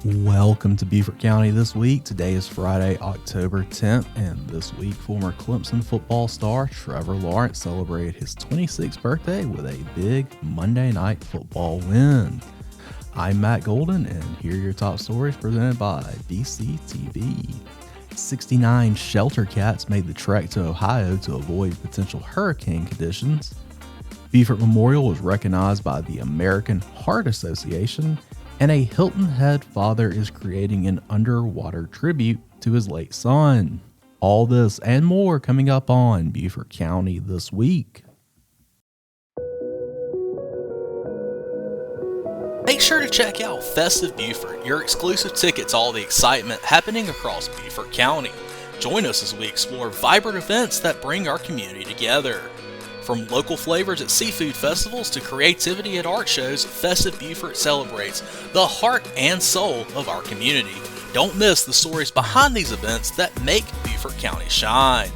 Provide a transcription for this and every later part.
Welcome to Beaufort County This Week. Today is Friday, October 10th, and this week former Clemson football star Trevor Lawrence celebrated his 26th birthday with a big Monday Night Football win. I'm Matt Golden, and here are your top stories presented by BCTV. 69 shelter cats made the trek to Ohio to avoid potential hurricane conditions. Beaufort Memorial was recognized by the American Heart Association, and a Hilton Head father is creating an underwater tribute to his late son. All this and more coming up on Beaufort County This Week. Make sure to check out Festive Beaufort, your exclusive ticket to all the excitement happening across Beaufort County. Join us as we explore vibrant events that bring our community together. From local flavors at seafood festivals to creativity at art shows, Festive Beaufort celebrates the heart and soul of our community. Don't miss the stories behind these events that make Beaufort County shine.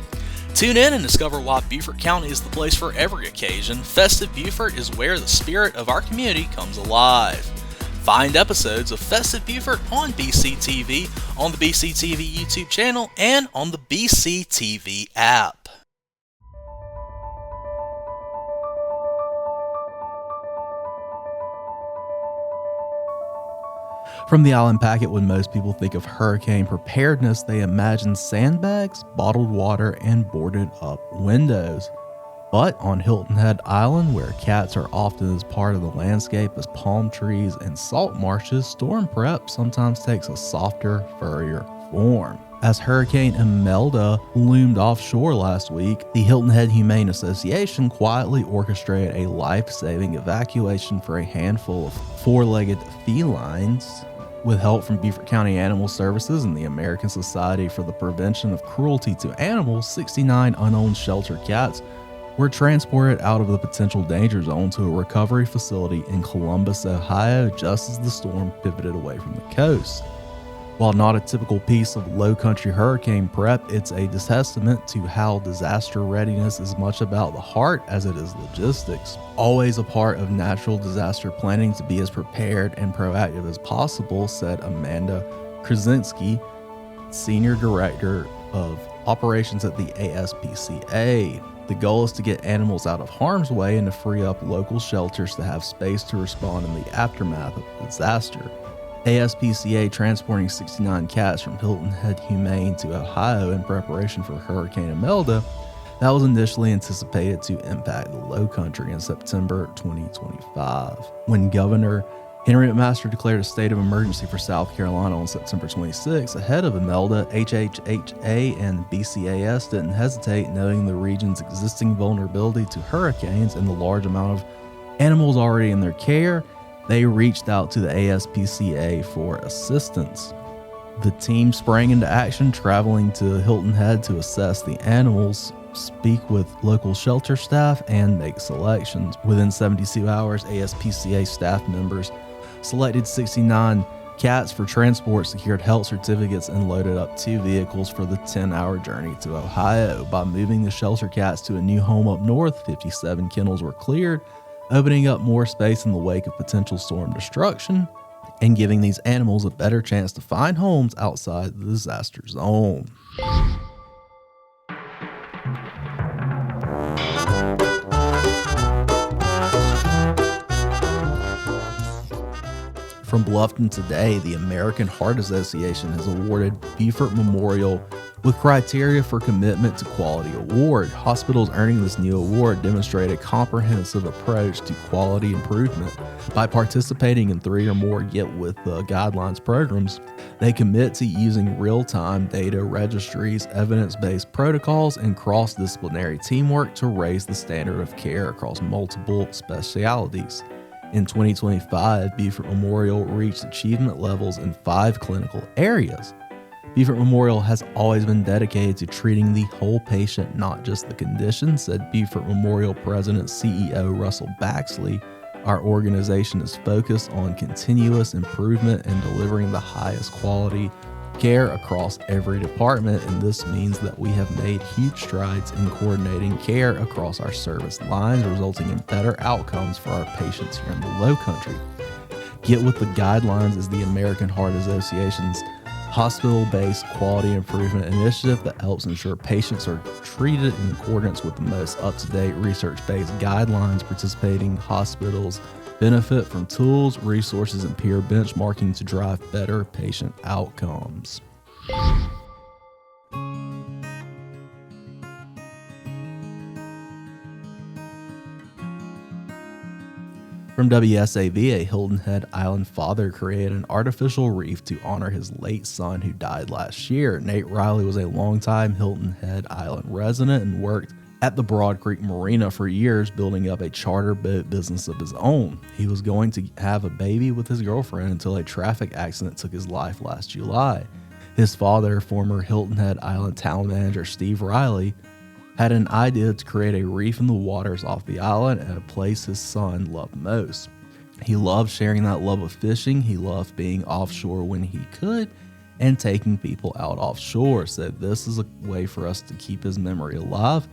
Tune in and discover why Beaufort County is the place for every occasion. Festive Beaufort is where the spirit of our community comes alive. Find episodes of Festive Beaufort on BCTV, on the BCTV YouTube channel, and on the BCTV app. From the island packet, when most people think of hurricane preparedness, they imagine sandbags, bottled water, and boarded up windows. But on Hilton Head Island, where cats are often as part of the landscape as palm trees and salt marshes, storm prep sometimes takes a softer, furrier form. As Hurricane Imelda loomed offshore last week, the Hilton Head Humane Association quietly orchestrated a life-saving evacuation for a handful of four-legged felines. With help from Beaufort County Animal Services and the American Society for the Prevention of Cruelty to Animals, 69 unowned shelter cats were transported out of the potential danger zone to a recovery facility in Columbus, Ohio, just as the storm pivoted away from the coast. While not a typical piece of Lowcountry hurricane prep, it's a testament to how disaster readiness is much about the heart as it is logistics. Always a part of natural disaster planning to be as prepared and proactive as possible, said Amanda Kruczynski, Senior Director of Operations at the ASPCA. The goal is to get animals out of harm's way and to free up local shelters to have space to respond in the aftermath of the disaster. ASPCA transporting 69 cats from Hilton Head Humane to Ohio in preparation for Hurricane Imelda that was initially anticipated to impact the Lowcountry in September 2025. When Governor Henry McMaster declared a state of emergency for South Carolina on September 26, ahead of Imelda, HHHA and BCAS didn't hesitate, noting the region's existing vulnerability to hurricanes and the large amount of animals already in their care. They reached out to the ASPCA for assistance. The team sprang into action, traveling to Hilton Head to assess the animals, speak with local shelter staff, and make selections. Within 72 hours, ASPCA staff members selected 69 cats for transport, secured health certificates, and loaded up 2 vehicles for the 10-hour journey to Ohio. By moving the shelter cats to a new home up north, 57 kennels were cleared, opening up more space in the wake of potential storm destruction and giving these animals a better chance to find homes outside the disaster zone. From Bluffton today, the American Heart Association has awarded Beaufort Memorial with criteria for commitment to quality award. Hospitals earning this new award demonstrate a comprehensive approach to quality improvement. By participating in 3 or more Get With the Guidelines programs, they commit to using real-time data registries, evidence-based protocols, and cross-disciplinary teamwork to raise the standard of care across multiple specialties. In 2025, Beaufort Memorial reached achievement levels in 5 clinical areas. Beaufort Memorial has always been dedicated to treating the whole patient, not just the condition, said Beaufort Memorial President CEO Russell Baxley. Our organization is focused on continuous improvement and delivering the highest quality care across every department, and this means that we have made huge strides in coordinating care across our service lines, resulting in better outcomes for our patients here in the Lowcountry. Get With the Guidelines is the American Heart Association's hospital-based quality improvement initiative that helps ensure patients are treated in accordance with the most up-to-date research-based guidelines. Participating hospitals benefit from tools, resources, and peer benchmarking to drive better patient outcomes. From WSAV, a Hilton Head Island father created an artificial reef to honor his late son who died last year. Nate Riley was a longtime Hilton Head Island resident and worked at the Broad Creek Marina for years, building up a charter boat business of his own. He was going to have a baby with his girlfriend until a traffic accident took his life last July. His father, former Hilton Head Island town manager Steve Riley, had an idea to create a reef in the waters off the island at a place his son loved most. He loved sharing that love of fishing. He loved being offshore when he could and taking people out offshore. So this is a way for us to keep his memory alive.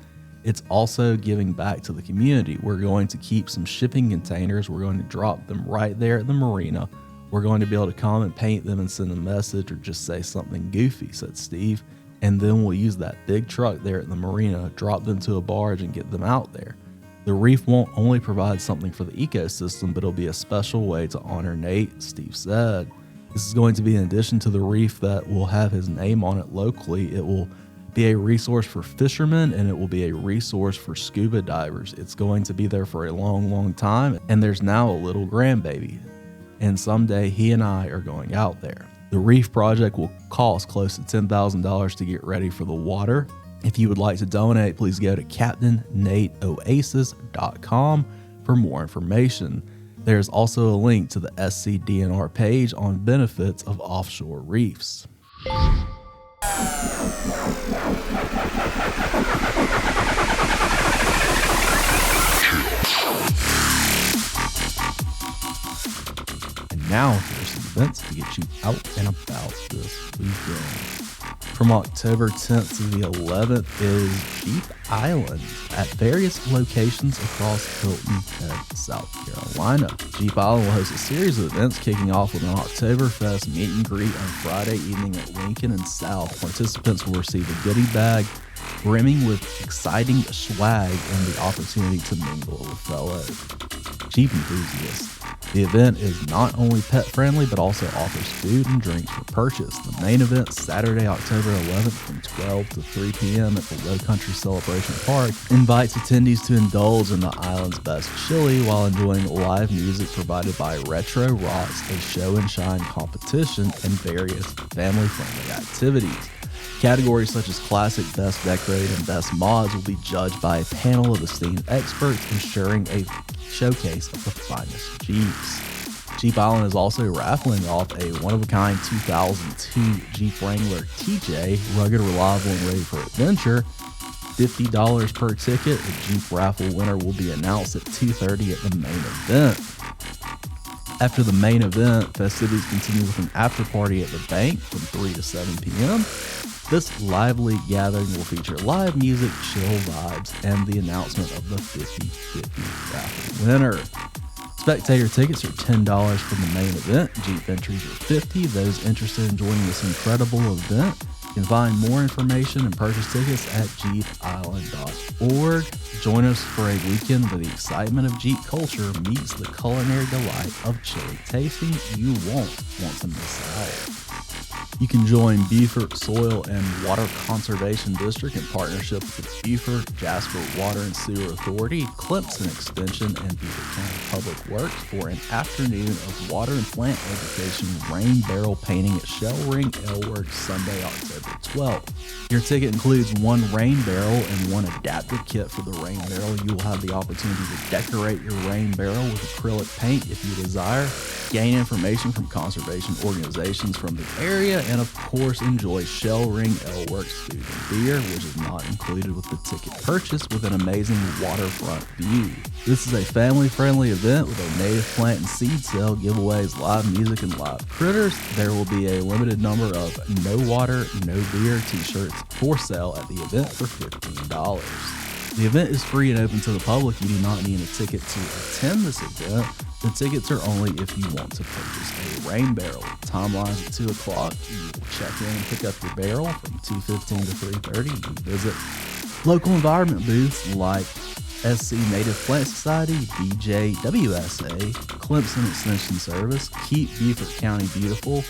It's also giving back to the community. We're going to keep some shipping containers. We're going to drop them right there at the marina. We're going to be able to come and paint them and send a message or just say something goofy, said Steve. And then we'll use that big truck there at the marina, drop them to a barge, and get them out there. The reef won't only provide something for the ecosystem, but it'll be a special way to honor Nate, Steve said. This is going to be in addition to the reef that will have his name on it locally. It will be a resource for fishermen, and it will be a resource for scuba divers. It's going to be there for a long, long time, and there's now a little grandbaby. And someday he and I are going out there. The reef project will cost close to $10,000 to get ready for the water. If you would like to donate, please go to CaptainNateOasis.com for more information. There's also a link to the SCDNR page on benefits of offshore reefs. And now here's some events to get you out and about this weekend. From October 10th to the 11th is Jeep Island at various locations across Hilton Head, South Carolina. Jeep Island will host a series of events kicking off with an Oktoberfest meet and greet on Friday evening at Lincoln and South. Participants will receive a goodie bag brimming with exciting swag and the opportunity to mingle with fellow Jeep enthusiasts. The event is not only pet friendly, but also offers food and drinks for purchase. The main event, Saturday, October 11th from 12 to 3 p.m. at the Lowcountry Celebration Park, invites attendees to indulge in the island's best chili while enjoying live music provided by Retro Rocks, a show and shine competition, and various family-friendly activities. Categories such as Classic, Best Decorated, and Best Mods will be judged by a panel of esteemed experts, ensuring a showcase of the finest Jeeps. Jeep Island is also raffling off a one-of-a-kind 2002 Jeep Wrangler TJ, rugged, reliable, and ready for adventure. $50 per ticket. The Jeep raffle winner will be announced at 2:30 at the main event. After the main event, festivities continue with an after party at the bank from 3 to 7 p.m. This lively gathering will feature live music, chill vibes, and the announcement of the 50/50 raffle winner. Spectator tickets are $10 for the main event. Jeep entries are $50. Those interested in joining this incredible event can find more information and purchase tickets at jeepisland.org. Join us for a weekend where the excitement of Jeep culture meets the culinary delight of chili tasting. You won't want to miss out. You can join Beaufort Soil and Water Conservation District in partnership with the Beaufort, Jasper Water and Sewer Authority, Clemson Extension, and Beaufort County Public Works for an afternoon of water and plant education rain barrel painting at Shell Ring Aleworks Sunday, October 12th. Your ticket includes one rain barrel and one adapter kit for the rain barrel. You will have the opportunity to decorate your rain barrel with acrylic paint if you desire, gain information from conservation organizations from the area, and of course enjoy Shell Ring Aleworks food and beer, which is not included with the ticket purchase, with an amazing waterfront view. This is a family-friendly event with a native plant and seed sale, giveaways, live music, and live critters. There will be a limited number of no water, no beer t-shirts for sale at the event for $15. The event is free and open to the public. You do not need a ticket to attend this event. The tickets are only if you want to purchase a rain barrel. Time lines at 2 o'clock. You will check in and pick up your barrel from 2:15 to 3:30. You visit local environment booths like SC Native Plant Society, BJWSA, Clemson Extension Service, Keep Beaufort County Beautiful,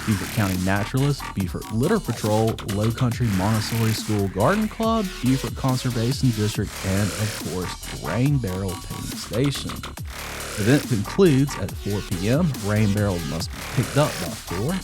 Beaufort County Naturalist, Beaufort Litter Patrol, Lowcountry Montessori School Garden Club, Beaufort Conservation District, and of course, Rain Barrel Painting Station. The event concludes at 4 p.m. Rain barrels must be picked up by 4.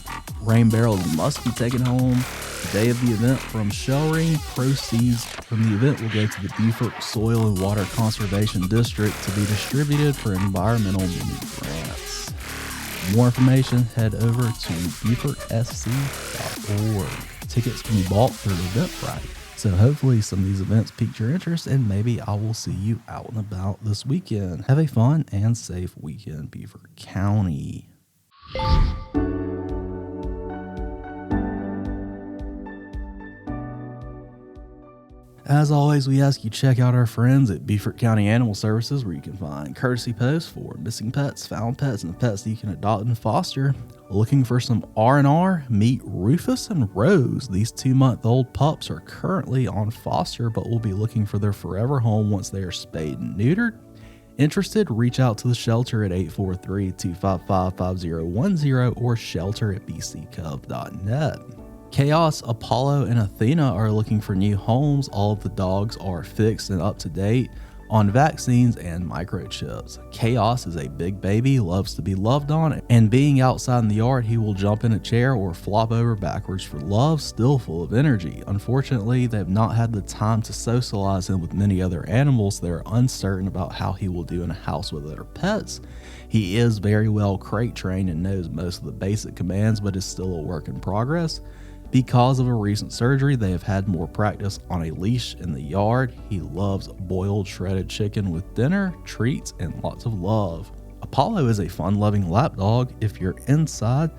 Rain barrels must be taken home the day of the event from shellering. Proceeds from the event will go to the Beaufort Soil and Water Conservation District to be distributed for environmental mini grants. For more information, head over to BeaufortSC.org. Tickets can be bought through Eventbrite. So hopefully some of these events piqued your interest, and maybe I will see you out and about this weekend. Have a fun and safe weekend, Beaufort County. As always, we ask you check out our friends at Beaufort County Animal Services, where you can find courtesy posts for missing pets, found pets, and pets that you can adopt and foster. Looking for some R&R? Meet Rufus and Rose. These 2-month-old pups are currently on foster, but will be looking for their forever home once they are spayed and neutered. Interested? Reach out to the shelter at 843-255-5010 or shelter@bccov.net. Chaos, Apollo, and Athena are looking for new homes. All of the dogs are fixed and up to date on vaccines and microchips. Chaos is a big baby, loves to be loved on, and being outside in the yard, he will jump in a chair or flop over backwards for love, still full of energy. Unfortunately, they've not had the time to socialize him with many other animals. They're uncertain about how he will do in a house with other pets. He is very well crate trained and knows most of the basic commands, but is still a work in progress. Because of a recent surgery, they have had more practice on a leash in the yard. He loves boiled shredded chicken with dinner, treats, and lots of love. Apollo is a fun-loving lap dog. If you're inside,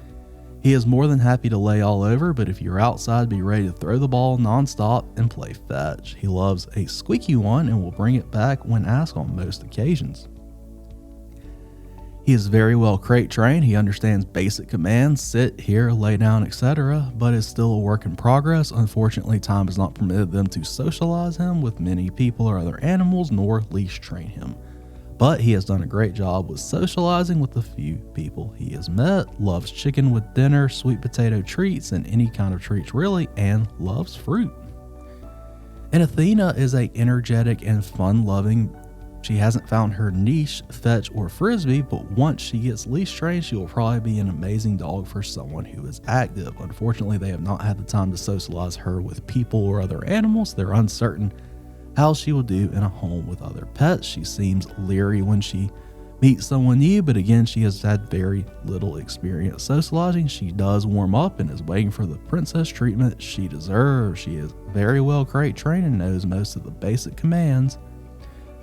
he is more than happy to lay all over, but if you're outside, be ready to throw the ball nonstop and play fetch. He loves a squeaky one and will bring it back when asked on most occasions. He is very well crate trained. He understands basic commands, sit, here, lay down, etc., but is still a work in progress. Unfortunately, time has not permitted them to socialize him with many people or other animals, nor leash train him. But he has done a great job with socializing with the few people he has met, loves chicken with dinner, sweet potato treats, and any kind of treats really, and loves fruit. And Athena is a energetic and fun-loving. She hasn't found her niche, fetch, or frisbee, but once she gets leash trained, she will probably be an amazing dog for someone who is active. Unfortunately, they have not had the time to socialize her with people or other animals. They're uncertain how she will do in a home with other pets. She seems leery when she meets someone new, but again, she has had very little experience socializing. She does warm up and is waiting for the princess treatment she deserves. She is very well crate trained and knows most of the basic commands.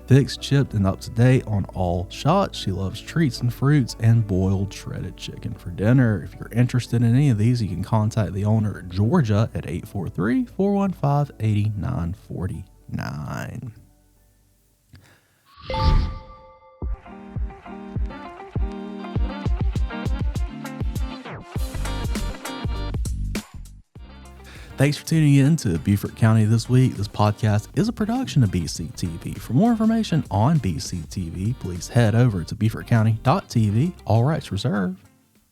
Fixed, chipped, and up to date on all shots. She loves treats and fruits and boiled shredded chicken for dinner. If you're interested in any of these, you can contact the owner at Georgia at 843-415-8949. Thanks for tuning in to Beaufort County This Week. This podcast is a production of BCTV. For more information on BCTV, please head over to beaufortcounty.tv. All rights reserved.